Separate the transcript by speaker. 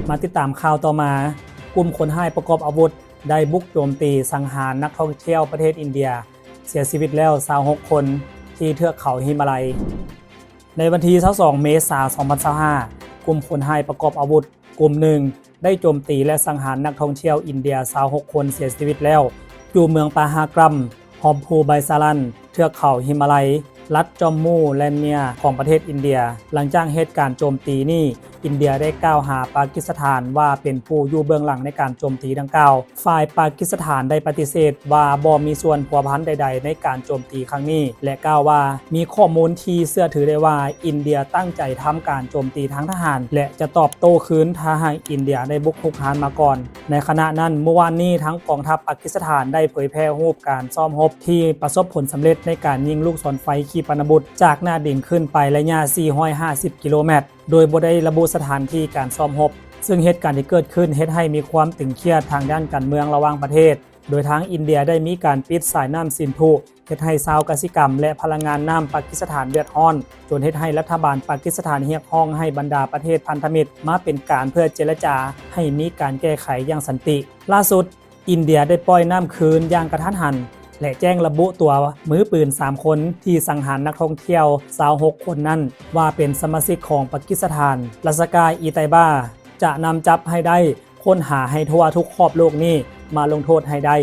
Speaker 1: มาติดตามข่าวต่อมากลุ่มคนร้ายประกอบอาวุธได้บุกโจมตีสังหารนักท่องเที่ยวประเทศอินเดียเสียชีวิตแล้ว26คนที่เทือกเขาหิมาลัยในวันที่22เมษายน2025กลุ่มคนร้ายประกอบอาวุธกลุ่มหนึ่งได้โจมตีและสังหารนักท่องเที่ยวอินเดีย26คนเสียชีวิตแล้วอยู่เมืองปาฮากรัมฮอมพูไบซาลันเทือกเขาหิมาลัยรัฐจอมมูและเนียของประเทศอินเดียหลังจากเหตุการณ์โจมตีนี้อินเดียได้กล่าวหาปากีสถานว่าเป็นผู้อยู่เบื้องหลังในการโจมตีดังกล่าวฝ่ายปากีสถานได้ปฏิเสธว่าบ่มีส่วนผัวพันใดๆในการโจมตีครั้งนี้และกล่าวว่ามีข้อมูลที่เชื่อถือได้ว่าอินเดียตั้งใจทำการโจมตีทางทหารและจะตอบโต้คืนถ้าหากอินเดียได้บุกรุกรานมาก่อนในขณะนั้นเมื่อวานนี้ทั้งกองทัพปากีสถานได้เผยแพร่รูปการซ้อมรบที่ประสบผลสำเร็จในการยิงลูกศรไฟขีปนาวุธจากหน้าดินขึ้นไประยะ450กิโลเมตรโดยบ่ได้ระบุสถานที่การซ้อมรบซึ่งเหตุการณ์ที่เกิดขึ้นเฮ็ดให้มีความตึงเครียดทางด้านการเมืองระหว่างประเทศโดยทางอินเดียได้มีการปิดสายน้ำสินธุเฮ็ดให้ชาวกสิกรรมและพลังงานน้ำปากีสถานเดือดร้อนจนเฮ็ดให้รัฐบาลปากีสถานเรียกร้องให้บรรดาประเทศพันธมิตรมาเป็นการเพื่อเจรจาให้มีการแก้ไขอย่างสันติล่าสุดอินเดียได้ปล่อยน้ำคืนอย่างกระทันหันและแจ้งระบุตัวมือปืน3คนที่สังหารนักท่องเที่ยว26คนนั้นว่าเป็นสมาชิกของปากีสถานรัสกาอีไตบาจะนำจับให้ได้ค้นหาให้ทั่วทุกขอบโลกนี้มาลงโทษให้ได้